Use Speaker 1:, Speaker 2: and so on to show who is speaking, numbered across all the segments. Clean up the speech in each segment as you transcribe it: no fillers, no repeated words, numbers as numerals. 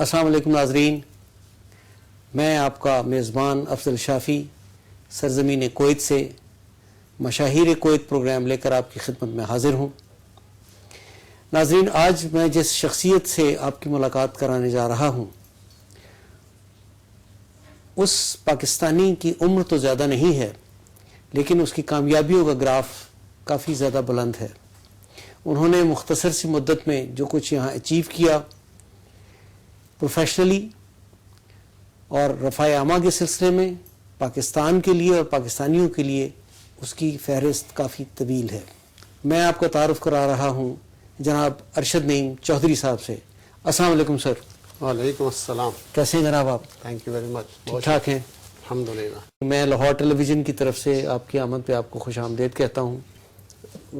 Speaker 1: السلام علیکم ناظرین، میں آپ کا میزبان افضل شافی سرزمین کویت سے مشاہیر کویت پروگرام لے کر آپ کی خدمت میں حاضر ہوں۔ ناظرین، آج میں جس شخصیت سے آپ کی ملاقات کرانے جا رہا ہوں اس پاکستانی کی عمر تو زیادہ نہیں ہے، لیکن اس کی کامیابیوں کا گراف کافی زیادہ بلند ہے۔ انہوں نے مختصر سی مدت میں جو کچھ یہاں اچیو کیا پروفیشنلی اور رفع عامہ کے سلسلے میں پاکستان کے لیے اور پاکستانیوں کے لیے، اس کی فہرست کافی طویل ہے۔ میں آپ کا تعارف کرا رہا ہوں جناب ارشد نعیم چودھری صاحب سے۔ السلام علیکم سر۔
Speaker 2: وعلیکم السلام۔
Speaker 1: کیسے ہیں جناب آپ؟
Speaker 2: Thank you very much.
Speaker 1: ٹھیک ٹھاک ہیں؟
Speaker 2: الحمدللہ۔
Speaker 1: میں لاہور ٹیلی ویژن کی طرف سے آپ کی آمد پہ آپ کو خوش آمدید کہتا ہوں۔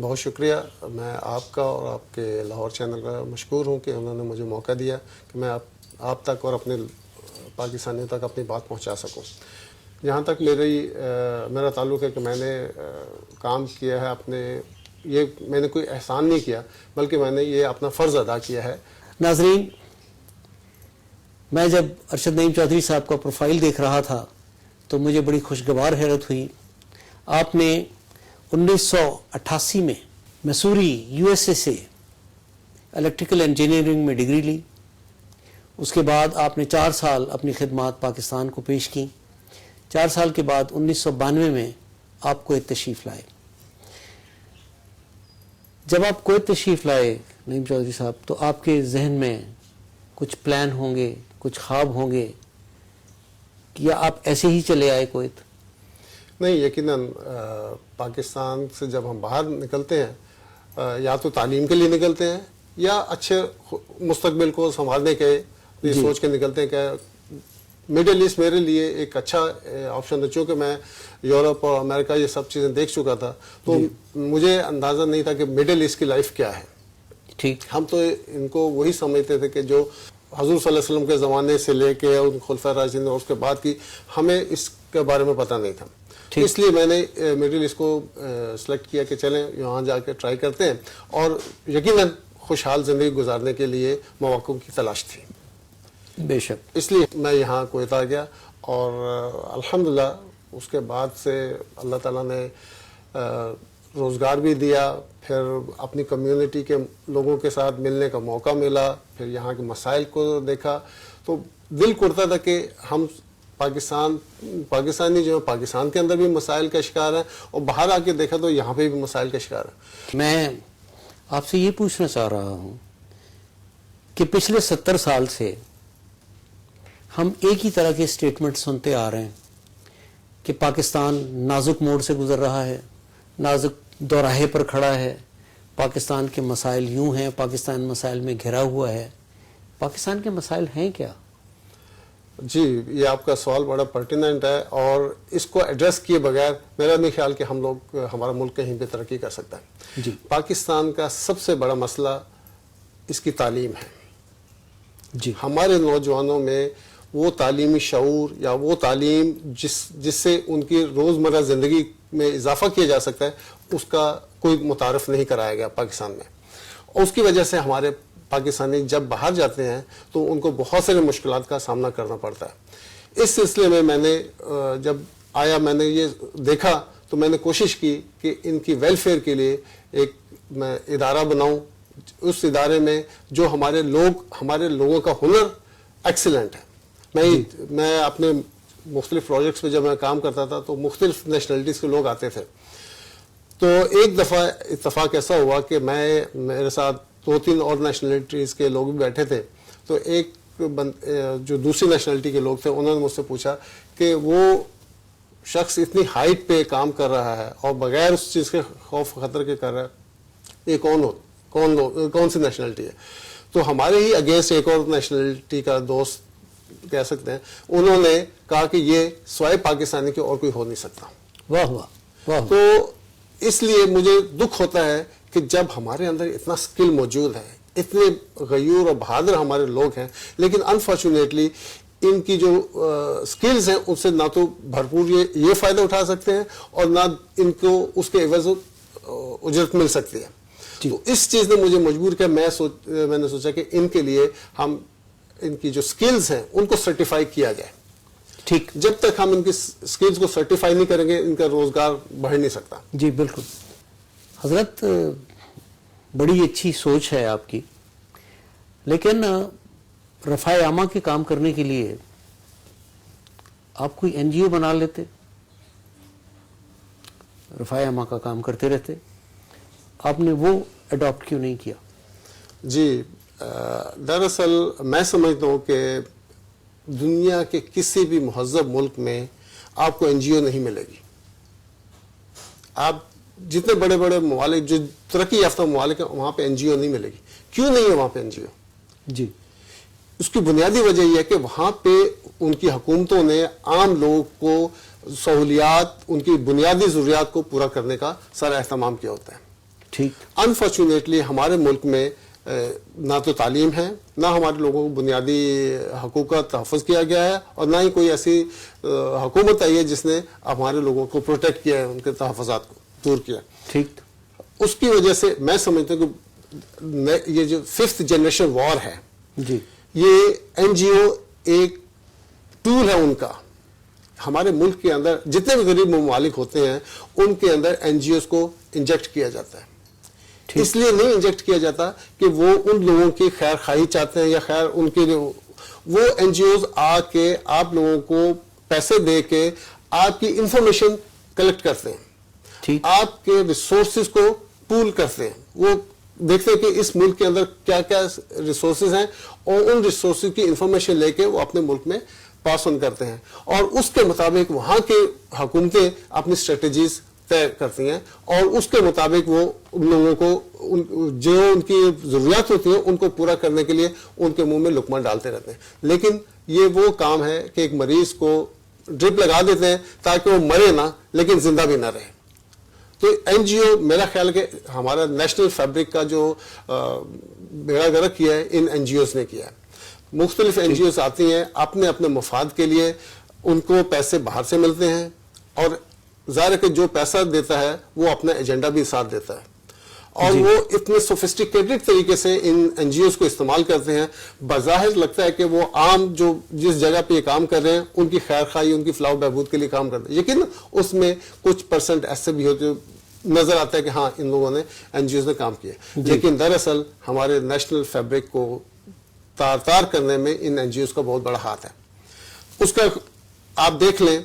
Speaker 2: بہت شکریہ، میں آپ کا اور آپ کے لاہور چینل کا مشکور ہوں کہ انہوں نے مجھے موقع دیا کہ میں آپ تک اور اپنے پاکستانیوں تک اپنی بات پہنچا سکوں۔ جہاں تک میرا تعلق ہے کہ میں نے کام کیا ہے میں نے کوئی احسان نہیں کیا، بلکہ میں نے یہ اپنا فرض ادا کیا ہے۔
Speaker 1: ناظرین، میں جب ارشد نعیم چودھری صاحب کا پروفائل دیکھ رہا تھا تو مجھے بڑی خوشگوار حیرت ہوئی۔ آپ نے 1988 میں مسوری USA سے الیکٹریکل انجینئرنگ میں ڈگری لی۔ اس کے بعد آپ نے 4 سال اپنی خدمات پاکستان کو پیش کی۔ 4 سال کے بعد 1992 میں آپ کویت تشریف لائے۔ جب آپ کویت تشریف لائے نعیم چودھری صاحب، تو آپ کے ذہن میں کچھ پلان ہوں گے، کچھ خواب ہوں گے، یا آپ ایسے ہی چلے آئے کویت؟
Speaker 2: نہیں، یقیناً پاکستان سے جب ہم باہر نکلتے ہیں یا تو تعلیم کے لیے نکلتے ہیں یا اچھے مستقبل کو سنبھالنے کے سوچ کے نکلتے ہیں کہ مڈل ایسٹ میرے لیے ایک اچھا آپشن ہے۔ چونکہ میں یورپ اور امریکہ یہ سب چیزیں دیکھ چکا تھا، تو مجھے اندازہ نہیں تھا کہ مڈل ایسٹ کی لائف کیا ہے۔
Speaker 1: ٹھیک،
Speaker 2: ہم تو ان کو وہی سمجھتے تھے کہ جو حضور صلی اللہ علیہ وسلم کے زمانے سے لے کے ان خلفائے راشدین اور اس کے بعد کی، ہمیں اس کے بارے میں پتہ نہیں تھا۔ اس لیے میں نے مڈل ایسٹ کو سلیکٹ کیا کہ چلیں یہاں جا کے ٹرائی کرتے ہیں، اور یقیناً خوشحال زندگی گزارنے کے لیے مواقع کی تلاش تھی۔
Speaker 1: بے شک۔
Speaker 2: اس لیے میں یہاں کویت آ گیا، اور الحمدللہ اس کے بعد سے اللہ تعالیٰ نے روزگار بھی دیا، پھر اپنی کمیونٹی کے لوگوں کے ساتھ ملنے کا موقع ملا، پھر یہاں کے مسائل کو دیکھا، تو دل کرتا تھا کہ ہم پاکستانی جو ہے پاکستان کے اندر بھی مسائل کا شکار ہیں، اور باہر آ کے دیکھا تو یہاں پہ بھی مسائل کا شکار ہیں۔
Speaker 1: میں آپ سے یہ پوچھنا چاہ رہا ہوں کہ پچھلے 70 سال سے ہم ایک ہی طرح کے اسٹیٹمنٹ سنتے آ رہے ہیں کہ پاکستان نازک موڑ سے گزر رہا ہے، نازک دوراہے پر کھڑا ہے، پاکستان کے مسائل یوں ہیں، پاکستان مسائل میں گھرا ہوا ہے۔ پاکستان کے مسائل ہیں کیا؟
Speaker 2: جی، یہ آپ کا سوال بڑا پرٹیننٹ ہے، اور اس کو ایڈریس کیے بغیر میرا نہیں خیال کہ ہمارا ملک کہیں پہ ترقی کر سکتا ہے۔
Speaker 1: جی،
Speaker 2: پاکستان کا سب سے بڑا مسئلہ اس کی تعلیم ہے۔
Speaker 1: جی،
Speaker 2: ہمارے نوجوانوں میں وہ تعلیمی شعور یا وہ تعلیم جس سے ان کی روزمرہ زندگی میں اضافہ کیا جا سکتا ہے، اس کا کوئی متعارف نہیں کرایا گیا پاکستان میں، اور اس کی وجہ سے ہمارے پاکستانی جب باہر جاتے ہیں تو ان کو بہت سارے مشکلات کا سامنا کرنا پڑتا ہے۔ اس سلسلے میں نے جب آیا، میں نے یہ دیکھا تو میں نے کوشش کی کہ ان کی ویلفیئر کے لیے ایک میں ادارہ بناؤں، اس ادارے میں جو ہمارے لوگوں کا ہنر ایکسیلنٹ ہے۔ میں اپنے مختلف پروجیکٹس پہ جب میں کام کرتا تھا تو مختلف نیشنلٹیز کے لوگ آتے تھے، تو ایک دفعہ اتفاق ایسا ہوا کہ میرے ساتھ 2-3 اور نیشنلٹیز کے لوگ بھی بیٹھے تھے، تو ایک جو دوسری نیشنلٹی کے لوگ تھے انہوں نے مجھ سے پوچھا کہ وہ شخص اتنی ہائٹ پہ کام کر رہا ہے اور بغیر اس چیز کے خوف خطر کے کر رہا ہے، یہ کون سی نیشنلٹی ہے؟ تو ہمارے ہی اگینسٹ ایک اور نیشنلٹی کا دوست کہہ سکتے ہیں، انہوں نے کہا کہ یہ سوائے پاکستانی کے اور کوئی ہو نہیں سکتا۔
Speaker 1: واہ واہ واہ۔
Speaker 2: تو اس لیے مجھے دکھ ہوتا ہے کہ جب ہمارے اندر اتنا سکل موجود ہے، اتنے غیور اور بہادر ہمارے لوگ ہیں، لیکن انفارچونیٹلی ان کی جو سکلز ہیں ان سے نہ تو بھرپور یہ فائدہ اٹھا سکتے ہیں، اور نہ ان کو اس کے عوض اجرت مل سکتی ہے۔ تو اس چیز نے مجھے مجبور کیا، میں نے سوچا کہ ان کے لیے ہم ان کی جو سکلز ہیں ان کو سرٹیفائی کیا جائے.
Speaker 1: ٹھیک.
Speaker 2: جب تک ہم ان کی سکلز کو سرٹیفائی نہیں کریں گے ان کا روزگار بڑھ نہیں سکتا.
Speaker 1: جی بالکل. حضرت بڑی اچھی سوچ ہے آپ کی، لیکن رفع عامہ کے کام کرنے کے لیے آپ کوئی این جی او بنا لیتے، رفع عامہ کا کام کرتے رہتے، آپ نے وہ اڈاپٹ کیوں نہیں کیا؟
Speaker 2: جی دراصل میں سمجھتا ہوں کہ دنیا کے کسی بھی مہذب ملک میں آپ کو این جی او نہیں ملے گی. آپ جتنے بڑے بڑے ممالک جو ترقی یافتہ ممالک ہیں وہاں پہ این جی او نہیں ملے گی. کیوں نہیں ہے وہاں پہ این جی او؟
Speaker 1: جی
Speaker 2: اس کی بنیادی وجہ یہ ہے کہ وہاں پہ ان کی حکومتوں نے عام لوگوں کو سہولیات، ان کی بنیادی ضروریات کو پورا کرنے کا سارا اہتمام کیا ہوتا ہے.
Speaker 1: ٹھیک.
Speaker 2: انفارچونیٹلی ہمارے ملک میں نہ تو تعلیم ہے، نہ ہمارے لوگوں کو بنیادی حقوق کا تحفظ کیا گیا ہے، اور نہ ہی کوئی ایسی حکومت آئی ہے جس نے ہمارے لوگوں کو پروٹیکٹ کیا ہے، ان کے تحفظات کو دور کیا.
Speaker 1: ٹھیک.
Speaker 2: اس کی وجہ سے میں سمجھتا ہوں کہ یہ جو 5th جنریشن وار ہے،
Speaker 1: جی
Speaker 2: یہ این جی او ایک ٹول ہے ان کا. ہمارے ملک کے اندر جتنے بھی غریب ممالک ہوتے ہیں ان کے اندر این جی اوز کو انجیکٹ کیا جاتا ہے. اس لیے نہیں انجیکٹ کیا جاتا کہ وہ ان لوگوں کی خیر خواہی چاہتے ہیں یا خیر ان کے لیے. وہ این جی اوز آ کے آپ لوگوں کو پیسے دے کے آپ کی انفارمیشن کلیکٹ کرتے ہیں،
Speaker 1: ٹھیک.
Speaker 2: آپ کے ریسورسز کو پول کرتے ہیں. وہ دیکھتے ہیں کہ اس ملک کے اندر کیا کیا ریسورسز ہیں اور ان ریسورسز کی انفارمیشن لے کے وہ اپنے ملک میں پاس آن کرتے ہیں، اور اس کے مطابق وہاں کے حکومتیں اپنی اسٹریٹجیز طے کرتی ہیں، اور اس کے مطابق وہ ان لوگوں کو جو ان کی ضروریات ہوتی ہیں ان کو پورا کرنے کے لیے ان کے منہ میں لقمہ ڈالتے رہتے ہیں. لیکن یہ وہ کام ہے کہ ایک مریض کو ڈرپ لگا دیتے ہیں تاکہ وہ مرے نہ لیکن زندہ بھی نہ رہے. تو این جی او میرا خیال ہے کہ ہمارا نیشنل فیبرک کا جو بیڑا گرک کیا ہے ان این جی اوز نے کیا ہے. مختلف این جی اوز آتی ہیں اپنے اپنے مفاد کے لیے، ان کو پیسے باہر سے ملتے ہیں، اور ظاہر ہے کہ جو پیسہ دیتا ہے وہ اپنا ایجنڈا بھی ساتھ دیتا ہے، اور وہ اتنے سوفسٹیکیٹڈ طریقے سے ان این جی اوز کو استعمال کرتے ہیں. بظاہر لگتا ہے کہ وہ عام جو جس جگہ پہ یہ کام کر رہے ہیں ان کی خیر خواہی، ان کی فلاح و بہبود کے لیے کام کرتے ہیں، لیکن اس میں کچھ پرسنٹ ایسے بھی ہوتے نظر آتا ہے کہ ہاں ان لوگوں نے این جی اوز نے کام کیا. لیکن دراصل ہمارے نیشنل فیبرک کو تار تار کرنے میں ان این جی اوز کا بہت بڑا ہاتھ ہے. اس کا آپ دیکھ لیں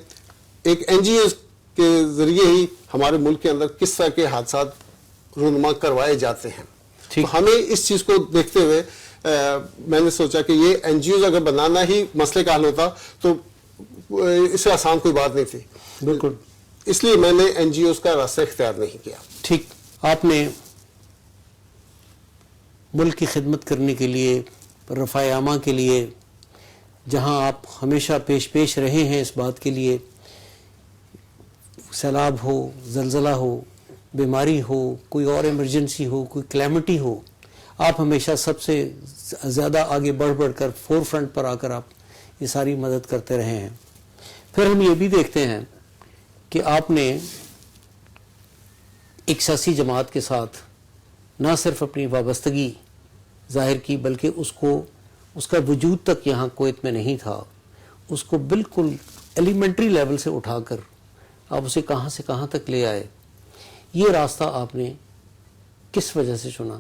Speaker 2: ایک این جی اوز کے ذریعے ہی ہمارے ملک کے اندر کس طرح کے حادثات رونما کروائے جاتے ہیں. تو ہمیں اس چیز کو دیکھتے ہوئے میں نے سوچا کہ یہ این جی اوز اگر بنانا ہی مسئلے کا حل ہوتا تو اس سے آسان کوئی بات نہیں تھی.
Speaker 1: بالکل.
Speaker 2: اس لیے میں نے این جی اوز کا راستہ اختیار نہیں کیا.
Speaker 1: ٹھیک. آپ نے ملک کی خدمت کرنے کے لیے، رفع عامہ کے لیے، جہاں آپ ہمیشہ پیش رہے ہیں اس بات کے لیے، سیلاب ہو، زلزلہ ہو، بیماری ہو، کوئی اور ایمرجنسی ہو، کوئی کلیمٹی ہو، آپ ہمیشہ سب سے زیادہ آگے بڑھ کر فور فرنٹ پر آ کر آپ یہ ساری مدد کرتے رہے ہیں. پھر ہم یہ بھی دیکھتے ہیں کہ آپ نے ایک سیاسی جماعت کے ساتھ نہ صرف اپنی وابستگی ظاہر کی بلکہ اس کا وجود تک یہاں کویت میں نہیں تھا، اس کو بالکل ایلیمنٹری لیول سے اٹھا کر آپ اسے کہاں سے کہاں تک لے آئے. یہ راستہ آپ نے کس وجہ سے چنا؟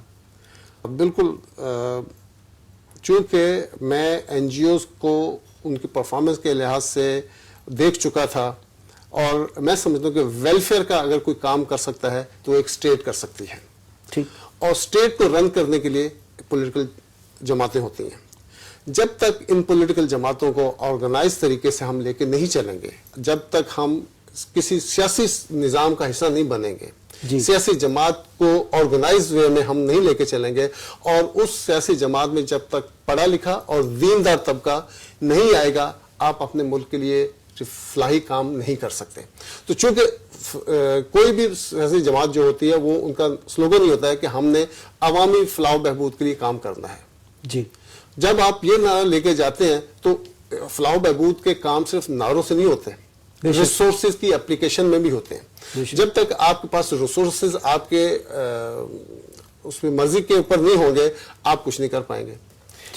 Speaker 2: بالکل، چونکہ میں این جی اوز کو ان کی پرفارمنس کے لحاظ سے دیکھ چکا تھا، اور میں سمجھتا ہوں کہ ویلفیئر کا اگر کوئی کام کر سکتا ہے تو ایک اسٹیٹ کر سکتی ہے.
Speaker 1: ٹھیک.
Speaker 2: اور اسٹیٹ کو رن کرنے کے لیے پولیٹیکل جماعتیں ہوتی ہیں. جب تک ان پولیٹیکل جماعتوں کو آرگنائز طریقے سے ہم لے کے نہیں چلیں گے، جب تک ہم کسی سیاسی نظام کا حصہ نہیں بنیں گے، سیاسی جماعت کو آرگنائز وے میں ہم نہیں لے کے چلیں گے، اور اس سیاسی جماعت میں جب تک پڑھا لکھا اور دیندار طبقہ نہیں آئے گا، آپ اپنے ملک کے لیے فلاحی کام نہیں کر سکتے. تو چونکہ کوئی بھی سیاسی جماعت جو ہوتی ہے وہ ان کا سلوگن ہی ہوتا ہے کہ ہم نے عوامی فلاح و بہبود کے لیے کام کرنا ہے.
Speaker 1: جی.
Speaker 2: جب آپ یہ نعرہ لے کے جاتے ہیں تو فلاح و بہبود کے کام صرف نعروں سے نہیں ہوتے، ریسورسز کی اپلیکیشن میں بھی ہوتے ہیں. جب تک آپ کے پاس ریسورسز آپ کے اس میں مرضی کے اوپر نہیں ہوں گے، آپ کچھ نہیں کر پائیں گے.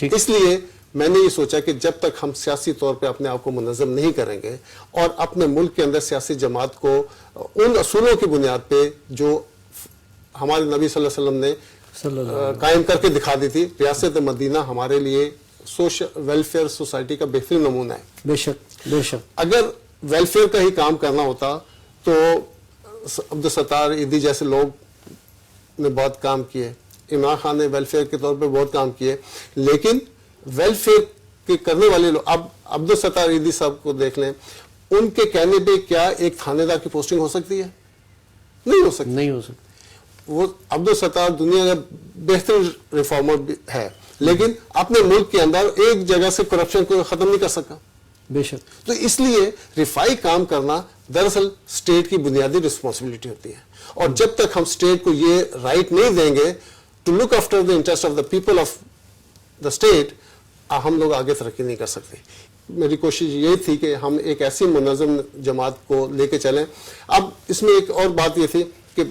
Speaker 2: اس لیے میں نے یہ سوچا کہ جب تک ہم سیاسی طور پہ اپنے آپ کو منظم نہیں کریں گے اور اپنے ملک کے اندر سیاسی جماعت کو ان اصولوں کی بنیاد پہ جو ہمارے نبی صلی اللہ علیہ وسلم نے قائم کر کے دکھا دی تھی، ریاست مدینہ ہمارے لیے سوشل ویلفیئر سوسائٹی کا بہترین نمونہ ہے۔
Speaker 1: بے شک بے شک۔
Speaker 2: اگر ویلفیئر کا ہی کام کرنا ہوتا تو عبدالستار ایدھی جیسے لوگ نے بہت کام کیے، عمران خان نے ویلفیئر کے طور پہ بہت کام کیے، لیکن ویلفیئر کے کرنے والے لوگ، اب عبدالستار ایدھی صاحب کو دیکھ لیں، ان کے کہنے پہ کیا ایک تھانے دار کی پوسٹنگ ہو سکتی ہے؟ نہیں ہو سکتی۔
Speaker 1: نہیں ہو سکتی۔
Speaker 2: وہ عبدالستار دنیا کا بہتر ریفارمر ہے، لیکن اپنے ملک کے اندر ایک جگہ سے کرپشن کو ختم نہیں کر سکا۔
Speaker 1: بے شک۔
Speaker 2: تو اس لیے رفائی کام کرنا دراصل اسٹیٹ کی بنیادی رسپانسبلٹی ہوتی ہے، اور جب تک ہم اسٹیٹ کو یہ رائٹ نہیں دیں گے to look after the interest of the people of the state, ہم لوگ آگے ترقی نہیں کر سکتے۔ میری کوشش یہ تھی کہ ہم ایک ایسی منظم جماعت کو لے کے چلیں۔ اب اس میں ایک اور بات یہ تھی کہ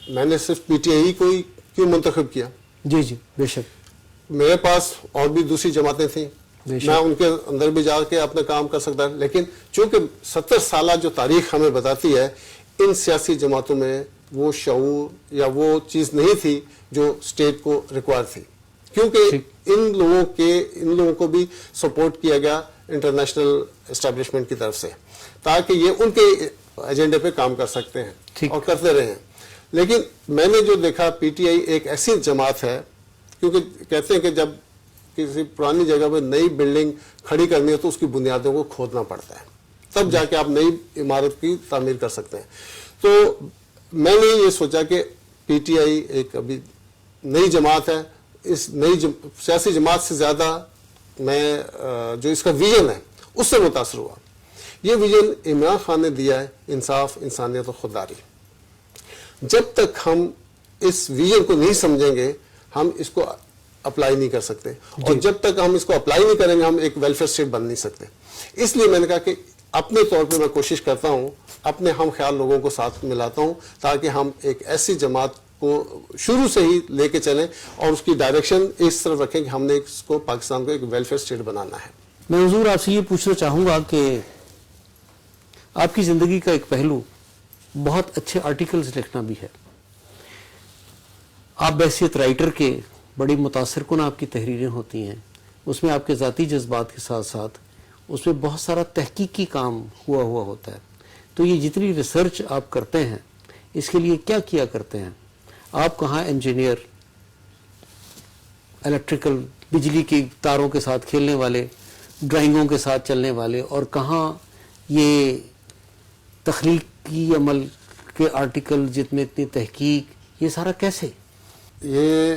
Speaker 2: میں نے صرف پی ٹی آئی کو ہی کیوں منتخب کیا؟
Speaker 1: جی جی بے شک۔
Speaker 2: میرے پاس اور بھی دوسری جماعتیں تھیں،
Speaker 1: بے شک۔
Speaker 2: میں ان کے اندر بھی جا کے اپنا کام کر سکتا، لیکن چونکہ 70 سالہ جو تاریخ ہمیں بتاتی ہے، ان سیاسی جماعتوں میں وہ شعور یا وہ چیز نہیں تھی جو اسٹیٹ کو ریکوائر تھی، کیونکہ ان لوگوں کو بھی سپورٹ کیا گیا انٹرنیشنل اسٹیبلشمنٹ کی طرف سے، تاکہ یہ ان کے ایجنڈے پہ کام کر سکتے ہیں اور کرتے رہے ہیں۔ لیکن میں نے جو دیکھا، پی ٹی آئی ایک ایسی جماعت ہے، کیونکہ کہتے ہیں کہ جب کسی پرانی جگہ پہ نئی بلڈنگ کھڑی کرنی ہے تو اس کی بنیادوں کو کھودنا پڑتا ہے، تب جا کے آپ نئی عمارت کی تعمیر کر سکتے ہیں۔ تو میں نے یہ سوچا کہ پی ٹی آئی ایک ابھی نئی جماعت ہے، اس نئی سیاسی جماعت سے زیادہ میں جو اس کا ویژن ہے اس سے متاثر ہوا۔ یہ ویژن عمران خان نے دیا ہے، انصاف، انسانیت اور خودداری۔ جب تک ہم اس ویژن کو نہیں سمجھیں گے ہم اس کو اپلائی نہیں کر سکتے، اور جب تک ہم اس کو اپلائی نہیں کریں گے ہم ایک ویلفیئر اسٹیٹ بن نہیں سکتے۔ اس لیے میں نے کہا کہ اپنے طور پہ میں کوشش کرتا ہوں، اپنے ہم خیال لوگوں کو ساتھ ملاتا ہوں، تاکہ ہم ایک ایسی جماعت کو شروع سے ہی لے کے چلیں اور اس کی ڈائریکشن اس طرف رکھیں کہ ہم نے اس کو پاکستان کو ایک ویلفیئر اسٹیٹ بنانا ہے۔
Speaker 1: میں حضور آپ سے یہ پوچھنا چاہوں گا کہ آپ کی زندگی کا ایک پہلو بہت اچھے آرٹیکلز لکھنا بھی ہے۔ آپ بحیثیت رائٹر کے بڑی متاثر کن آپ کی تحریریں ہوتی ہیں، اس میں آپ کے ذاتی جذبات کے ساتھ ساتھ اس میں بہت سارا تحقیقی کام ہوا ہوتا ہے۔ تو یہ جتنی ریسرچ آپ کرتے ہیں اس کے لیے کیا کیا کرتے ہیں؟ آپ کہاں انجینئر، الیکٹریکل، بجلی کی تاروں کے ساتھ کھیلنے والے، ڈرائنگوں کے ساتھ چلنے والے، اور کہاں یہ تخلیقی عمل کے آرٹیکل جت میں اتنی تحقیق، یہ سارا کیسے؟
Speaker 2: یہ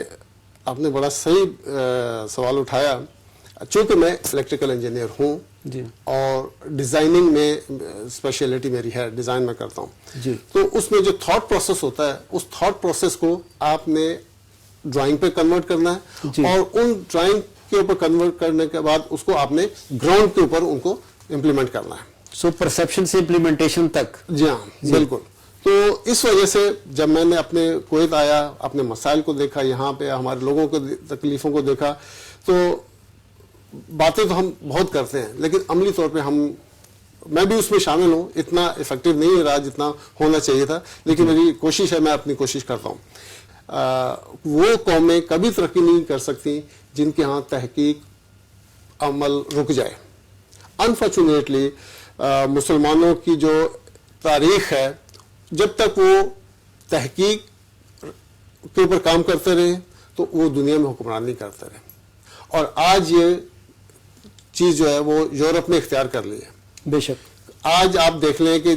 Speaker 2: آپ نے بڑا صحیح سوال اٹھایا۔ چونکہ میں الیکٹریکل انجینئر ہوں
Speaker 1: جی،
Speaker 2: اور ڈیزائننگ میں اسپیشلٹی میری ہے، ڈیزائن میں کرتا ہوں،
Speaker 1: جی،
Speaker 2: تو اس میں جو تھاٹ پروسیس ہوتا ہے اس تھاٹ پروسیس کو آپ نے ڈرائنگ پہ کنورٹ کرنا ہے،
Speaker 1: جی،
Speaker 2: اور ان ڈرائنگ کے اوپر کنورٹ کرنے کے بعد اس کو آپ نے گراؤنڈ کے اوپر ان کو امپلیمنٹ کرنا ہے۔
Speaker 1: سو پرسیپشن سے امپلیمنٹیشن تک۔
Speaker 2: جی ہاں، بالکل۔ تو اس وجہ سے جب میں نے اپنے کویت آیا، اپنے مسائل کو دیکھا، یہاں پہ ہمارے لوگوں کو تکلیفوں کو دیکھا، تو باتیں تو ہم بہت کرتے ہیں لیکن عملی طور پہ میں بھی اس میں شامل ہوں، اتنا افیکٹو نہیں رہا جتنا ہونا چاہیے تھا، لیکن میری کوشش ہے، میں اپنی کوشش کرتا ہوں۔ وہ قومیں کبھی ترقی نہیں کر سکتی جن کے ہاں تحقیق عمل رک جائے۔ انفارچونیٹلی مسلمانوں کی جو تاریخ ہے، جب تک وہ تحقیق کے اوپر کام کرتے رہے تو وہ دنیا میں حکمرانی کرتے رہے، اور آج یہ چیز جو ہے وہ یورپ نے اختیار کر لی ہے۔
Speaker 1: بے شک۔
Speaker 2: آج آپ دیکھ لیں کہ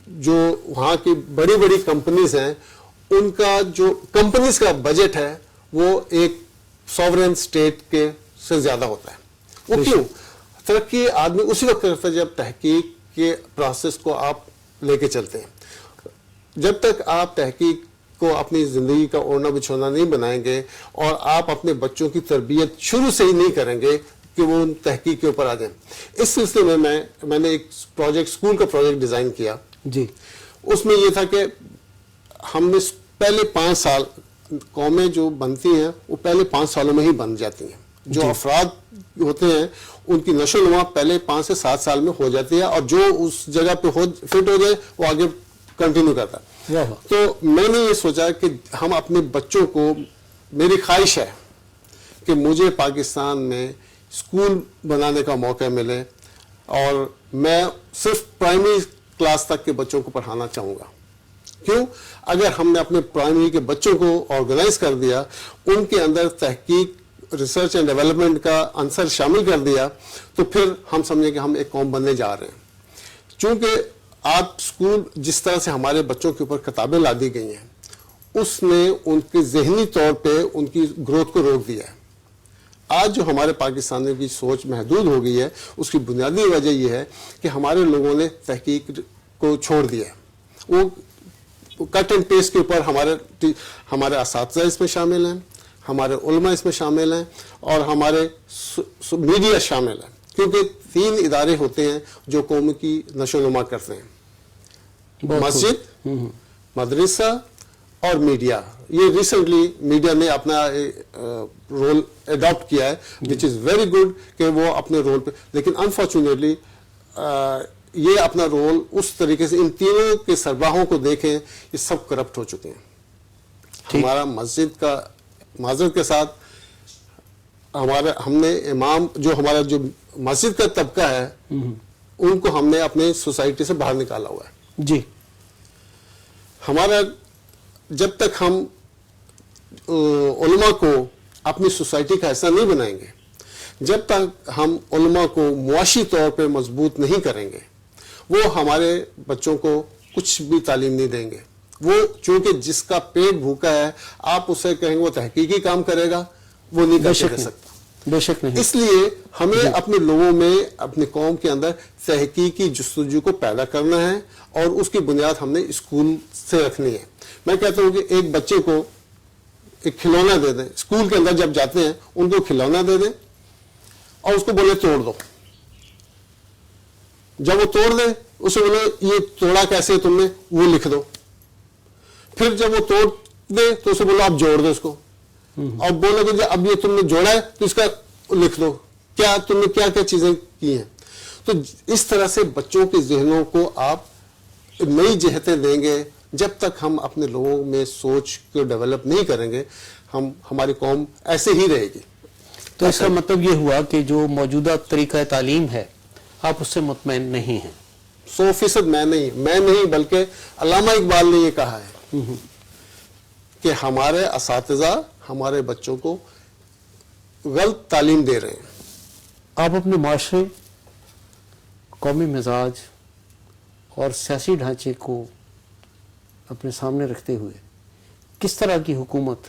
Speaker 2: جو وہاں کی بڑی بڑی کمپنیز ہیں، ان کا جو کمپنیز کا بجٹ ہے وہ ایک سوورن اسٹیٹ کے سے زیادہ ہوتا ہے۔ وہ کیوں؟ ترقی آدمی اسی وقت کرتا ہے جب تحقیق کے پروسیس کو آپ لے کے چلتے ہیں۔ جب تک آپ تحقیق کو اپنی زندگی کا اوڑھنا بچھونا نہیں بنائیں گے اور آپ اپنے بچوں کی تربیت شروع سے ہی نہیں کریں گے کہ وہ ان تحقیق کے اوپر آ جائیں۔ اس سلسلے میں نے ایک پروجیکٹ، اسکول کا پروجیکٹ ڈیزائن کیا۔
Speaker 1: جی،
Speaker 2: اس میں یہ تھا کہ ہم نے پہلے 5 سال، قومیں جو بنتی ہیں وہ پہلے 5 سالوں میں ہی بن جاتی ہیں، جو افراد ہوتے ہیں ان کی نشو و نما پہلے 5 سے 7 سال میں ہو جاتی ہے، اور جو اس جگہ پہ فٹ ہو جائے وہ آگے کنٹینیو کرتا ہے. تو میں نے یہ سوچا کہ ہم اپنے بچوں کو، میری خواہش ہے کہ مجھے پاکستان میں اسکول بنانے کا موقع ملے، اور میں صرف پرائمری کلاس تک کے بچوں کو پڑھانا چاہوں گا. کیوں؟ اگر ہم نے اپنے پرائمری کے بچوں کو آرگنائز کر دیا، ان کے اندر تحقیق، ریسرچ اینڈ ڈیولپمنٹ کا عنصر شامل کر دیا، تو پھر ہم سمجھیں کہ ہم ایک قوم بننے جا رہے ہیں. چونکہ آپ اسکول جس طرح سے ہمارے بچوں کے اوپر کتابیں لا دی گئی ہیں، اس نے ان کے ذہنی طور پہ ان کی گروتھ کو روک دیا ہے. آج جو ہمارے پاکستانیوں کی سوچ محدود ہو گئی ہے، اس کی بنیادی وجہ یہ ہے کہ ہمارے لوگوں نے تحقیق کو چھوڑ دیا ہے. وہ کٹ اینڈ پیسٹ کے اوپر ہمارے اساتذہ اس میں شامل ہیں، ہمارے علماء اس میں شامل ہیں، اور ہمارے میڈیا شامل ہیں. کیونکہ 3 ادارے ہوتے ہیں جو قوم کی نشو و نما کرتے ہیں: مسجد، مدرسہ اور میڈیا. یہ ریسنٹلی میڈیا نے اپنا رول اڈاپٹ کیا ہے، وچ از ویری گڈ کہ وہ اپنے رول پہ، لیکن انفارچونیٹلی یہ اپنا رول اس طریقے سے، ان تینوں کے سربراہوں کو دیکھیں، یہ سب کرپٹ ہو چکے ہیں. ہمارا مسجد کا، معذرت کے ساتھ، ہم نے امام، ہمارا جو مسجد کا طبقہ ہے، ان کو ہم نے اپنے سوسائٹی سے باہر نکالا ہوا ہے.
Speaker 1: جی.
Speaker 2: ہمارا، جب تک ہم علماء کو اپنی سوسائٹی کا حصہ نہیں بنائیں گے، جب تک ہم علماء کو معاشی طور پہ مضبوط نہیں کریں گے، وہ ہمارے بچوں کو کچھ بھی تعلیم نہیں دیں گے. وہ چونکہ جس کا پیٹ بھوکا ہے، آپ اسے کہیں گے وہ تحقیقی کام کرے گا، وہ نہیں کر سکتا.
Speaker 1: بے شک نہیں.
Speaker 2: اس لیے ہمیں اپنے لوگوں میں، اپنی قوم کے اندر تحقیقی جستجو کو پیدا کرنا ہے، اور اس کی بنیاد ہم نے اسکول سے رکھنی ہے. میں کہتا ہوں کہ ایک بچے کو ایک کھلونا دے دیں، اسکول کے اندر جب جاتے ہیں ان کو کھلونا دے دیں اور اس کو بولے توڑ دو. جب وہ توڑ دے، اسے بولے یہ توڑا کیسے تم نے، وہ لکھ دو. پھر جب وہ توڑ دے تو اسے بولو آپ جوڑ دو اس کو، اور بولو کہ اب یہ تم نے جوڑا ہے تو اس کا لکھ دو، کیا تم نے کیا کیا چیزیں کی ہیں. تو اس طرح سے بچوں کے ذہنوں کو آپ نئی جہتیں دیں گے. جب تک ہم اپنے لوگوں میں سوچ کو ڈیولپ نہیں کریں گے، ہماری قوم ایسے ہی رہے گی.
Speaker 1: تو اس کا مطلب یہ ہوا کہ جو موجودہ طریقہ تعلیم ہے، آپ اس سے مطمئن نہیں ہیں؟
Speaker 2: 100% میں نہیں بلکہ علامہ اقبال نے یہ کہا ہے کہ ہمارے اساتذہ ہمارے بچوں کو غلط تعلیم دے رہے ہیں.
Speaker 1: آپ اپنے معاشرے، قومی مزاج اور سیاسی ڈھانچے کو اپنے سامنے رکھتے ہوئے کس طرح کی حکومت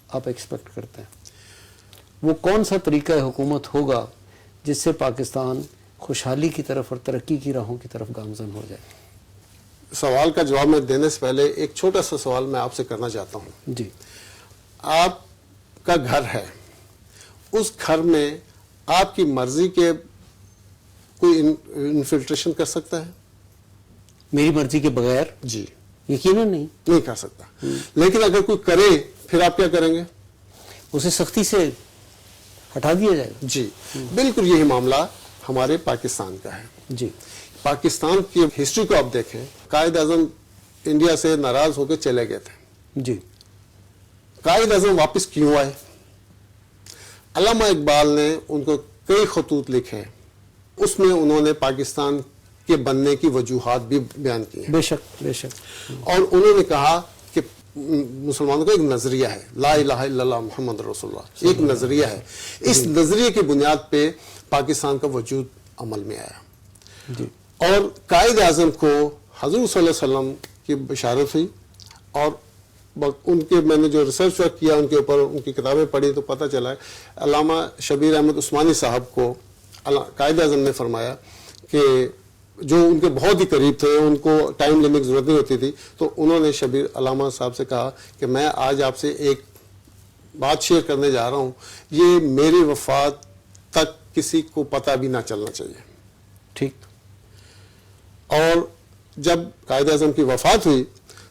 Speaker 1: آپ ایکسپیکٹ کرتے ہیں؟ وہ کون سا طریقہ حکومت ہوگا جس سے پاکستان خوشحالی کی طرف اور ترقی کی راہوں کی طرف گامزن ہو جائے؟
Speaker 2: سوال کا جواب میں دینے سے پہلے ایک چھوٹا سا سوال میں آپ سے کرنا چاہتا ہوں.
Speaker 1: جی.
Speaker 2: آپ کا گھر ہے، اس گھر میں آپ کی مرضی کے کوئی انفلٹریشن کر سکتا ہے؟
Speaker 1: میری مرضی کے بغیر؟
Speaker 2: جی
Speaker 1: یقیناً نہیں
Speaker 2: کر سکتا. لیکن اگر کوئی کرے پھر آپ کیا کریں گے؟
Speaker 1: اسے سختی سے ہٹا دیا جائے گا.
Speaker 2: جی بالکل یہی معاملہ ہمارے پاکستان کا ہے.
Speaker 1: جی.
Speaker 2: پاکستان کی ہسٹری کو آپ دیکھیں، قائد اعظم انڈیا سے ناراض ہو کے چلے گئے تھے.
Speaker 1: جی.
Speaker 2: قائد اعظم واپس کیوں آئے؟ علامہ اقبال نے ان کو کئی خطوط لکھے، اس میں انہوں نے پاکستان کے بننے کی وجوہات بھی بیان کی ہیں.
Speaker 1: بے شک بے شک.
Speaker 2: اور انہوں نے کہا کہ مسلمانوں کا ایک نظریہ ہے، لا الہ الا اللہ محمد رسول اللہ، ایک نظریہ ہے. اس نظریے کی بنیاد پہ پاکستان کا وجود عمل میں آیا.
Speaker 1: جی.
Speaker 2: اور قائد اعظم کو حضور صلی اللہ علیہ وسلم کی بشارت ہوئی، اور ان کے میں نے جو ریسرچ ورک کیا ان کے اوپر، ان کی کتابیں پڑھی تو پتہ چلا ہے علامہ شبیر احمد عثمانی صاحب کو قائد اعظم نے فرمایا کہ جو ان کے بہت ہی قریب تھے، ان کو ٹائم لینے کی ضرورت نہیں ہوتی تھی، تو انہوں نے شبیر علامہ صاحب سے کہا کہ میں آج آپ سے ایک بات شیئر کرنے جا رہا ہوں، یہ میری وفات تک کسی کو پتہ بھی نہ چلنا چاہیے.
Speaker 1: ٹھیک.
Speaker 2: اور جب قائد اعظم کی وفات ہوئی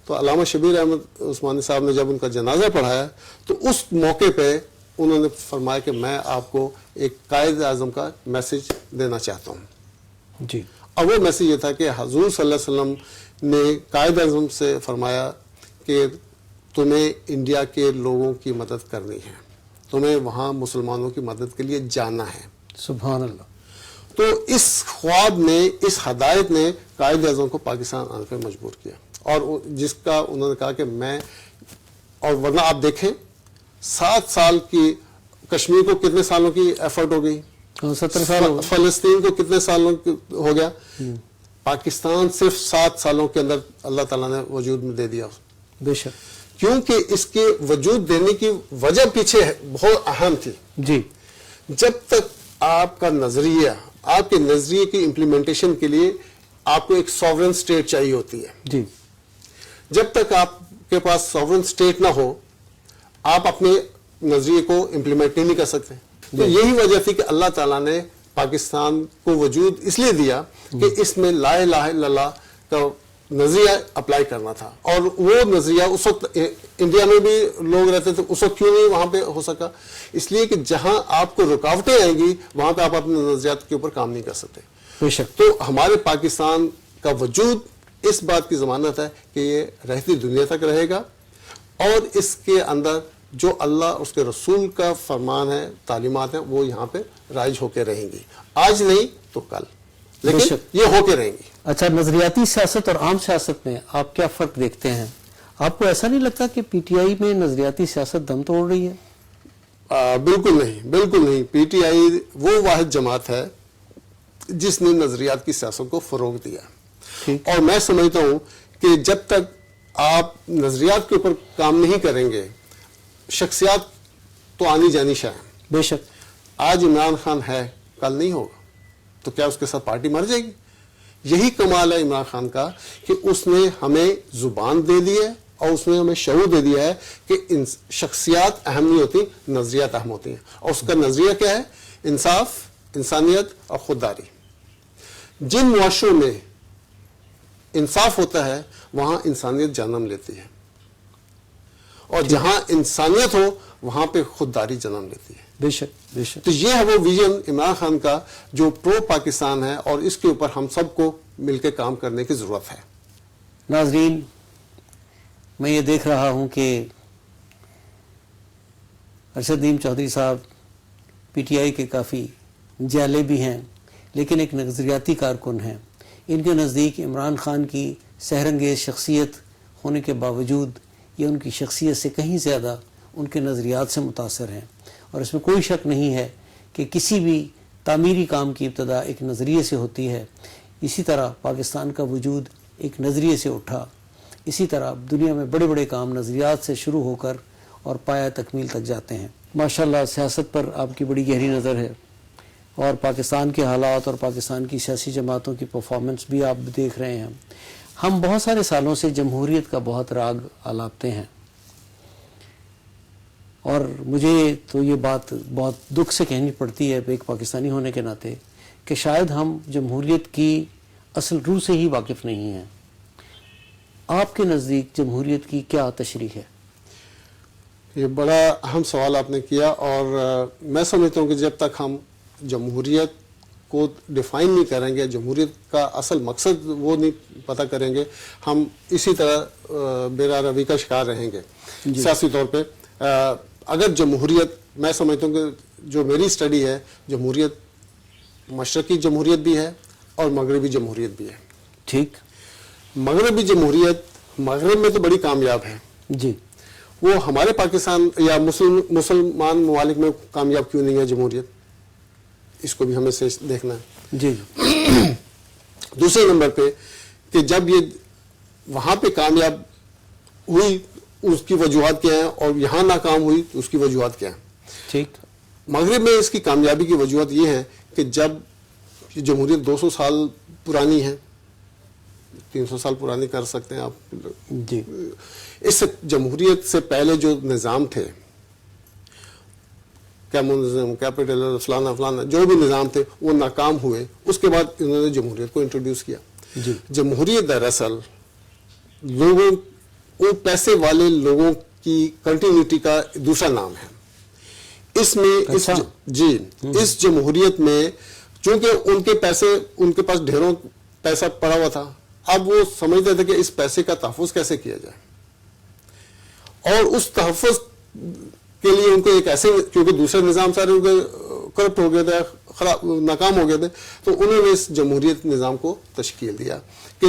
Speaker 2: تو علامہ شبیر احمد عثمانی صاحب نے جب ان کا جنازہ پڑھایا تو اس موقع پہ انہوں نے فرمایا کہ میں آپ کو ایک قائد اعظم کا میسج دینا چاہتا ہوں.
Speaker 1: جی.
Speaker 2: اب وہ میسج یہ تھا کہ حضور صلی اللہ علیہ وسلم نے قائد اعظم سے فرمایا کہ تمہیں انڈیا کے لوگوں کی مدد کرنی ہے, تمہیں وہاں مسلمانوں کی مدد کے لیے جانا ہے.
Speaker 1: سبحان اللہ.
Speaker 2: تو اس خواب نے, اس ہدایت نے قائد اعظم کو پاکستان آنے پہ مجبور کیا, اور جس کا انہوں نے کہا کہ میں, اور ورنہ آپ دیکھیں 7 سال کی کشمیر کو کتنے سالوں کی ایفرٹ ہو گئی,
Speaker 1: 70 سال.
Speaker 2: فلسطین کو کتنے سالوں ہو گیا, پاکستان صرف 7 سالوں کے اندر اللہ تعالیٰ نے وجود میں دے دیا.
Speaker 1: بے شک.
Speaker 2: کیونکہ اس کے وجود دینے کی وجہ پیچھے بہت اہم تھی.
Speaker 1: جی.
Speaker 2: جب تک آپ کا نظریہ, آپ کے نظریے کی امپلیمنٹیشن کے لیے آپ کو ایک سوورن اسٹیٹ چاہیے ہوتی ہے.
Speaker 1: جی.
Speaker 2: جب تک آپ کے پاس سوورن اسٹیٹ نہ ہو, آپ اپنے نظریے کو امپلیمنٹ نہیں کر سکتے. تو یہی وجہ تھی کہ اللہ تعالیٰ نے پاکستان کو وجود اس لیے دیا کہ اس میں لا الہ الا اللہ کا نظریہ اپلائی کرنا تھا, اور وہ نظریہ اس وقت انڈیا میں بھی لوگ رہتے تھے, اس وقت کیوں نہیں وہاں پہ ہو سکا, اس لیے کہ جہاں آپ کو رکاوٹیں آئیں گی وہاں پہ آپ اپنے نظریات کے اوپر کام نہیں کر سکتے.
Speaker 1: بے شک.
Speaker 2: تو ہمارے پاکستان کا وجود اس بات کی ضمانت ہے کہ یہ رہتی دنیا تک رہے گا, اور اس کے اندر جو اللہ اس کے رسول کا فرمان ہے, تعلیمات ہیں, وہ یہاں پہ رائج ہو کے رہیں گی, آج نہیں تو کل, لیکن یہ ہو کے رہیں گی.
Speaker 1: اچھا, نظریاتی سیاست اور عام سیاست میں آپ کیا فرق دیکھتے ہیں؟ آپ کو ایسا نہیں لگتا کہ پی ٹی آئی میں نظریاتی سیاست دم توڑ رہی ہے؟
Speaker 2: بالکل نہیں, بالکل نہیں. پی ٹی آئی وہ واحد جماعت ہے جس نے نظریات کی سیاست کو فروغ دیا, اور میں سمجھتا ہوں کہ جب تک آپ نظریات کے اوپر کام نہیں کریں گے, شخصیات تو آنی جانی شاہ ہے.
Speaker 1: بے شک. آج
Speaker 2: عمران خان ہے, کل نہیں ہوگا, تو کیا اس کے ساتھ پارٹی مر جائے گی؟ یہی کمال ہے عمران خان کا کہ اس نے ہمیں زبان دے دی ہے, اور اس نے ہمیں شعور دے دیا ہے کہ شخصیات اہم نہیں ہوتی, نظریات اہم ہوتی ہیں. اور اس کا نظریہ کیا ہے؟ انصاف, انسانیت اور خودداری. جن معاشروں میں انصاف ہوتا ہے وہاں انسانیت جنم لیتی ہے, اور جہاں انسانیت ہو وہاں پہ خودداری جنم لیتی ہے.
Speaker 1: بے شک, بے شک.
Speaker 2: تو یہ ہے وہ ویژن عمران خان کا جو پرو پاکستان ہے, اور اس کے اوپر ہم سب کو مل کے کام کرنے کی ضرورت ہے.
Speaker 1: ناظرین, میں یہ دیکھ رہا ہوں کہ ارشد نعیم چودھری صاحب پی ٹی آئی کے کافی جالے بھی ہیں, لیکن ایک نظریاتی کارکن ہیں. ان کے نزدیک عمران خان کی سحرانگیز شخصیت ہونے کے باوجود یہ ان کی شخصیت سے کہیں زیادہ ان کے نظریات سے متاثر ہیں, اور اس میں کوئی شک نہیں ہے کہ کسی بھی تعمیری کام کی ابتدا ایک نظریے سے ہوتی ہے. اسی طرح پاکستان کا وجود ایک نظریے سے اٹھا, اسی طرح دنیا میں بڑے بڑے کام نظریات سے شروع ہو کر اور پایہ تکمیل تک جاتے ہیں. ماشاءاللہ سیاست پر آپ کی بڑی گہری نظر ہے, اور پاکستان کے حالات اور پاکستان کی سیاسی جماعتوں کی پرفارمنس بھی آپ دیکھ رہے ہیں. ہم بہت سارے سالوں سے جمہوریت کا بہت راگ آلاپتے ہیں, اور مجھے تو یہ بات بہت دکھ سے کہنی پڑتی ہے ایک پاکستانی ہونے کے ناطے کہ شاید ہم جمہوریت کی اصل روح سے ہی واقف نہیں ہیں. آپ کے نزدیک جمہوریت کی کیا تشریح ہے؟
Speaker 2: یہ بڑا اہم سوال آپ نے کیا, اور میں سمجھتا ہوں کہ جب تک ہم جمہوریت کو ڈیفائن نہیں کریں گے, جمہوریت کا اصل مقصد وہ نہیں پتہ کریں گے, ہم اسی طرح بے روی کا شکار رہیں گے. سیاسی طور پہ اگر جمہوریت, میں سمجھتا ہوں کہ جو میری اسٹڈی ہے, جمہوریت مشرقی جمہوریت بھی ہے اور مغربی جمہوریت بھی ہے.
Speaker 1: ٹھیک.
Speaker 2: مغربی جمہوریت مغرب میں تو بڑی کامیاب ہے.
Speaker 1: جی.
Speaker 2: وہ ہمارے پاکستان یا مسلمان ممالک میں کامیاب کیوں نہیں ہے جمہوریت, اس کو بھی ہمیں سے دیکھنا ہے.
Speaker 1: جی.
Speaker 2: دوسرے نمبر پہ کہ جب یہ وہاں پہ کامیاب ہوئی اس کی وجوہات کیا ہیں, اور یہاں ناکام ہوئی تو اس کی وجوہات کیا ہیں.
Speaker 1: ٹھیک.
Speaker 2: مغرب میں اس کی کامیابی کی وجوہات یہ ہے کہ جب یہ جمہوریت 200 سال پرانی ہے, 300 سال پرانی کر سکتے ہیں آپ.
Speaker 1: جی.
Speaker 2: اس جمہوریت سے پہلے جو نظام تھے, کمیونزم, کیپٹل, فلانا فلانا جو بھی نظام تھے وہ ناکام ہوئے. اس کے بعد انہوں نے جمہوریت کو انٹروڈیوس کیا.
Speaker 1: جی.
Speaker 2: جمہوریت دراصل لوگوں, وہ پیسے والے لوگوں کی کنٹینیوٹی کا دوسرا نام ہے. اس میں اس جمہوریت میں چونکہ ان کے پیسے ان کے پاس ڈھیروں پیسہ پڑا ہوا تھا، اب وہ سمجھتے تھے کہ اس پیسے کا تحفظ کیسے کیا جائے، اور اس تحفظ کے لیے ان کو ایک ایسے، کیونکہ دوسرے نظام سارے ان کے کرپٹ ہو گئے تھے، ناکام ہو گئے تھے، تو انہوں نے اس جمہوریت نظام کو تشکیل دیا کہ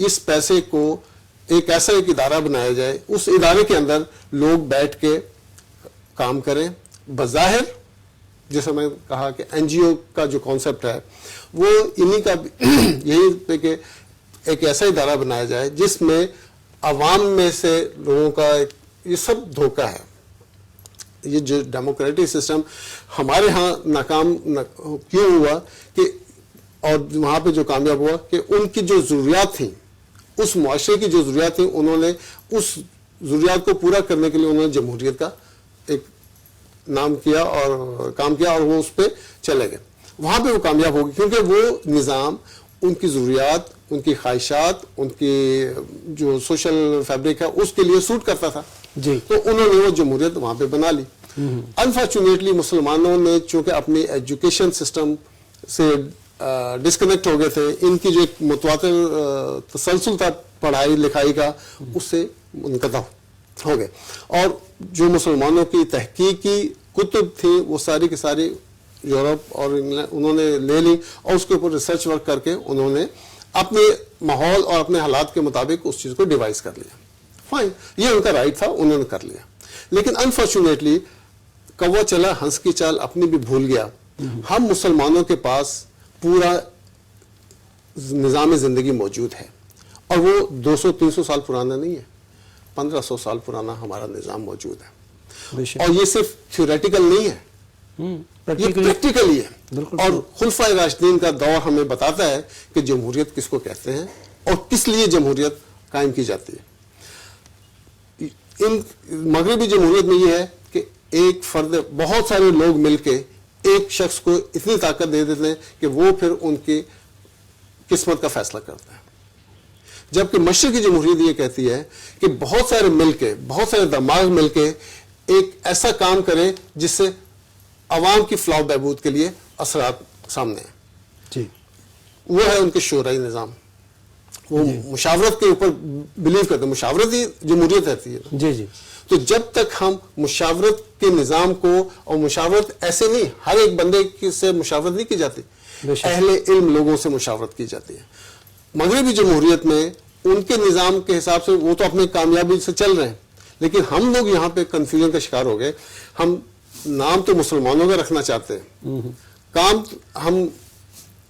Speaker 2: اس پیسے کو ایک ایسا ایک ادارہ بنایا جائے، اس ادارے کے اندر لوگ بیٹھ کے کام کریں، بظاہر جیسے میں کہا کہ این جی او کا جو کانسیپٹ ہے وہ انہی کا یہی پہ کہ ایک ایسا ادارہ بنایا جائے جس میں عوام میں سے لوگوں کا یہ سب دھوکہ ہے. یہ جو ڈیموکریٹک سسٹم ہمارے ہاں ناکام کیوں ہوا کہ اور وہاں پہ جو کامیاب ہوا کہ ان کی جو ضروریات تھیں، اس معاشرے کی جو ضروریات تھیں، انہوں نے اس ضروریات کو پورا کرنے کے لیے انہوں نے جمہوریت کا ایک نام کیا اور کام کیا، اور وہ اس پہ چلے گئے. وہاں پہ وہ کامیاب ہو گئے کیونکہ وہ نظام ان کی ضروریات، ان کی خواہشات، ان کی جو سوشل فیبرک ہے اس کے لیے سوٹ کرتا تھا. تو انہوں نے وہ جمہوریت وہاں پہ بنا لی. انفارچونیٹلی مسلمانوں نے چونکہ اپنی ایجوکیشن سسٹم سے ڈسکنیکٹ ہو گئے تھے، ان کی جو ایک متواتر تسلسل تھا پڑھائی لکھائی کا، اس سے منقطع ہو گئے، اور جو مسلمانوں کی تحقیقی کتب تھیں وہ ساری کی ساری یورپ اور انگلینڈ انہوں نے لے لی، اور اس کے اوپر ریسرچ ورک کر کے انہوں نے اپنے ماحول اور اپنے حالات کے مطابق اس چیز کو ڈیوائز کر لیا. فائن، یہ ان کا رائٹ تھا، انہوں نے کر لیا. لیکن انفارچونیٹلی کوا چلا ہنس کی چال اپنی بھی بھول گیا. ہم مسلمانوں کے پاس پورا نظام زندگی موجود ہے، اور وہ 200-300 سال پرانا نہیں ہے، 1500 سال پرانا ہمارا نظام موجود ہے. اور یہ صرف تھیوریٹیکل نہیں ہے، یہ پریکٹیکل ہی ہے. اور خلفائے راشدین کا دور ہمیں بتاتا ہے کہ جمہوریت کس کو کہتے ہیں اور کس لیے جمہوریت قائم کی جاتی ہے. ان مغربی جمہوریت میں یہ ہے کہ ایک فرد، بہت سارے لوگ مل کے ایک شخص کو اتنی طاقت دے دیتے ہیں کہ وہ پھر ان کی قسمت کا فیصلہ کرتا ہے. جبکہ مشرقی جمہوریت یہ کہتی ہے کہ بہت سارے مل کے، بہت سارے دماغ مل کے ایک ایسا کام کریں جس سے عوام کی فلاح و بہبود کے لیے اثرات سامنے ہیں. وہ ہے ان کے شورائی نظام. وہ مشاورت کے اوپر بلیو کرتے ہیں، مشاورت ہی جمہوریت رہتی ہے. تو جب تک ہم مشاورت کے نظام کو، اور مشاورت ایسے نہیں، ہر ایک بندے سے مشاورت نہیں کی جاتی، اہل علم لوگوں سے مشاورت کی جاتی ہے. مغربی جمہوریت میں ان کے نظام کے حساب سے وہ تو اپنی کامیابی سے چل رہے ہیں، لیکن ہم لوگ یہاں پہ کنفیوژن کا شکار ہو گئے. ہم نام تو مسلمانوں کا رکھنا چاہتے ہیں، کام ہم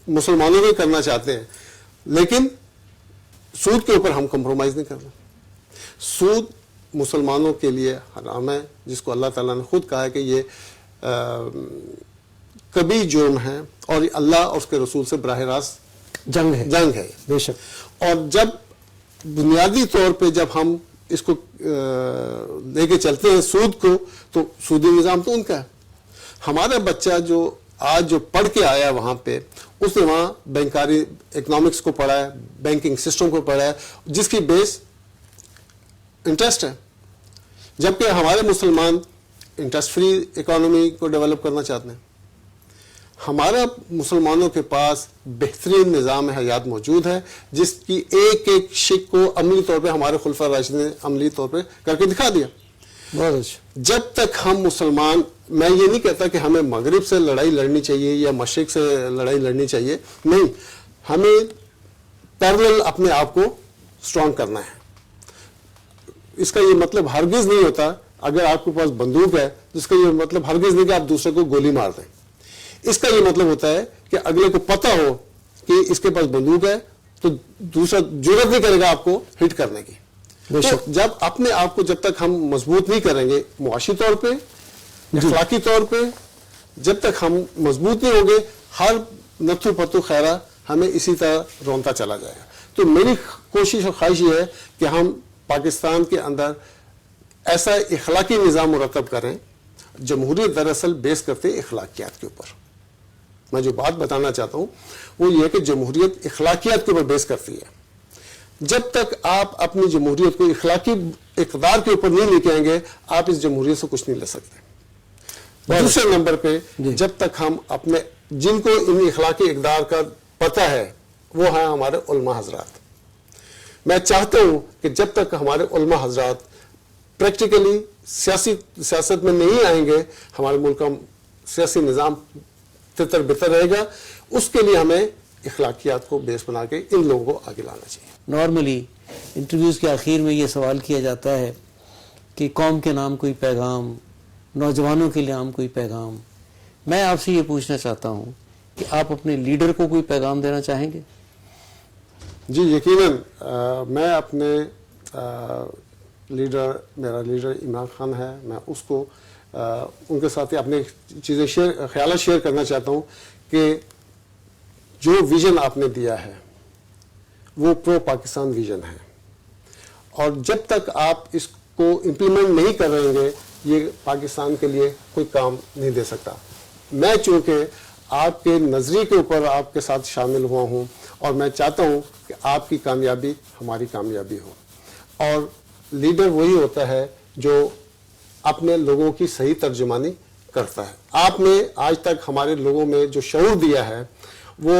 Speaker 2: مسلمانوں کا کرنا چاہتے ہیں، لیکن سود کے اوپر ہم کمپرومائز نہیں کرنا. سود مسلمانوں کے لیے حرام ہے، جس کو اللہ تعالیٰ نے خود کہا ہے کہ یہ کبھی جرم ہے، اور اللہ اور اس کے رسول سے براہ راست جنگ ہے.
Speaker 1: بے شک.
Speaker 2: اور جب بنیادی طور پہ جب ہم اس کو لے کے چلتے ہیں سود کو، تو سودی نظام تو ان کا ہے. ہمارا بچہ جو آج جو پڑھ کے آیا وہاں پہ، اس نے وہاں بینکاری اکنامکس کو پڑھا ہے، بینکنگ سسٹم کو پڑھا ہے، جس کی بیس انٹرسٹ ہے. جبکہ ہمارے مسلمان انٹرسٹ فری اکانومی کو ڈیولپ کرنا چاہتے ہیں. ہمارا مسلمانوں کے پاس بہترین نظام حیات موجود ہے، جس کی ایک ایک شک کو عملی طور پہ ہمارے خلفاء راشدین نے عملی طور پہ کر کے دکھا دیا.
Speaker 1: بہت اچھا.
Speaker 2: جب تک ہم مسلمان، میں یہ نہیں کہتا کہ ہمیں مغرب سے لڑائی لڑنی چاہیے یا مشرق سے لڑائی لڑنی چاہیے، نہیں، ہمیں پیرلل اپنے آپ کو اسٹرانگ کرنا ہے. اس کا یہ مطلب ہرگز نہیں ہوتا اگر آپ کے پاس بندوق ہے، اس کا یہ مطلب ہرگز نہیں کہ آپ دوسرے کو گولی مار دیں. اس کا یہ مطلب ہوتا ہے کہ اگلے کو پتہ ہو کہ اس کے پاس بندوق ہے تو دوسرا جرأت نہیں کرے گا آپ کو ہٹ کرنے کی. تو جب اپنے آپ کو جب تک ہم مضبوط نہیں کریں گے معاشی طور پہ، اخلاقی طور پہ، جب تک ہم مضبوط نہیں ہوں گے، ہر نتھو پتو خیرہ ہمیں اسی طرح رونتا چلا جائے گا. تو میری کوشش اور خواہش یہ ہے کہ ہم پاکستان کے اندر ایسا اخلاقی نظام مرتب کریں. جمہوریت دراصل بیس کرتے اخلاقیات کے اوپر. میں جو بات بتانا چاہتا ہوں وہ یہ ہے کہ جمہوریت اخلاقیات کے اوپر بیس کرتی ہے. جب تک آپ اپنی جمہوریت کو اخلاقی اقدار کے اوپر نہیں لے کے آئیں گے، آپ اس جمہوریت سے کچھ نہیں لے سکتے. دوسرے نمبر پہ جب تک ہم اپنے جن کو ان اخلاقی اقدار کا پتہ ہے وہ ہیں ہمارے علماء حضرات. میں چاہتا ہوں کہ جب تک ہمارے علماء حضرات پریکٹیکلی سیاست میں نہیں آئیں گے ہمارے ملک کا سیاسی نظام تتر بتر رہے گا. اس کے لیے ہمیں اخلاقیات کو بیس بنا کے ان لوگوں کو آگے لانا چاہیے.
Speaker 1: نارملی انٹرویوز کے آخر میں یہ سوال کیا جاتا ہے کہ قوم کے نام کوئی پیغام، نوجوانوں کے نام کوئی پیغام. میں آپ سے یہ پوچھنا چاہتا ہوں کہ آپ اپنے لیڈر کو کوئی پیغام دینا چاہیں گے؟
Speaker 2: جی یقیناً میں اپنے لیڈر، میرا لیڈر عمران خان ہے، میں اس کو ان کے ساتھ اپنے چیزیں خیالات شیئر کرنا چاہتا ہوں کہ جو ویژن آپ نے دیا ہے وہ پرو پاکستان ویژن ہے، اور جب تک آپ اس کو امپلیمنٹ نہیں کر رہے گے یہ پاکستان کے لیے کوئی کام نہیں دے سکتا. میں چونکہ آپ کے نظریے کے اوپر آپ کے ساتھ شامل ہوا ہوں اور میں چاہتا ہوں کہ آپ کی کامیابی ہماری کامیابی ہو. اور لیڈر وہی ہوتا ہے جو اپنے لوگوں کی صحیح ترجمانی کرتا ہے. آپ نے آج تک ہمارے لوگوں میں جو شعور دیا ہے وہ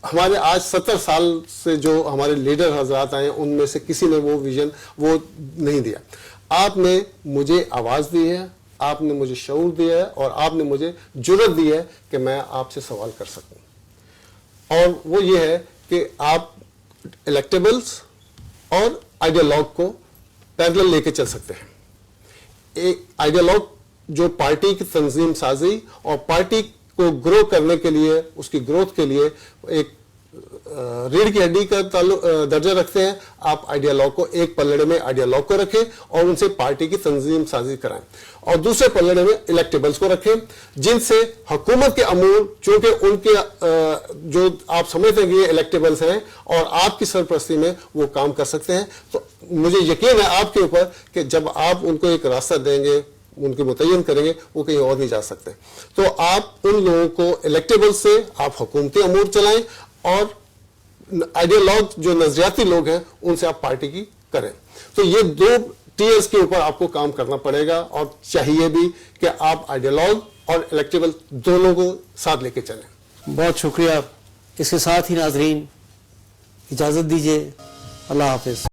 Speaker 2: ہمارے آج 70 سال سے جو ہمارے لیڈر حضرات آئے ان میں سے کسی نے وہ ویژن وہ نہیں دیا. آپ نے مجھے آواز دی ہے، آپ نے مجھے شعور دیا ہے، اور آپ نے مجھے جرأت دی ہے کہ میں آپ سے سوال کر سکوں. اور وہ یہ ہے کہ آپ الیکٹیبلز اور آئیڈیالوگ کو پیرلل لے کے چل سکتے ہیں. ایک آئیڈیالوگ جو پارٹی کی تنظیم سازی اور پارٹی کو گرو کرنے کے لیے، اس کی گروتھ کے لیے ایک ریڑھ کی ہڈی کا درجہ رکھتے ہیں، آپ آئیڈیالوگ کو ایک پلڑے میں آئیڈیالوگ کو رکھیں اور ان سے پارٹی کی تنظیم سازی کرائیں، اور دوسرے پلڑے میں الیکٹیبلز کو رکھیں جن سے حکومت کے امور، چونکہ ان کے جو آپ سمجھتے ہیں کہ یہ الیکٹیبلز ہیں اور آپ کی سرپرستی میں وہ کام کر سکتے ہیں. تو مجھے یقین ہے آپ کے اوپر کہ جب آپ ان کو ایک راستہ دیں گے، ان کے متعین کریں گے، وہ کہیں اور نہیں جا سکتے. تو آپ ان لوگوں کو الیکٹیبل سے آپ حکومتی امور چلائیں، اور آئیڈیالوگ جو نظریاتی لوگ ہیں ان سے آپ پارٹی کی کریں. تو یہ دو ٹیئرز کے اوپر آپ کو کام کرنا پڑے گا، اور چاہیے بھی کہ آپ آئیڈیالوگ اور الیکٹیبل دونوں کو ساتھ لے کے چلیں.
Speaker 1: بہت شکریہ. اس کے ساتھ ہی ناظرین اجازت دیجیے. اللہ حافظ.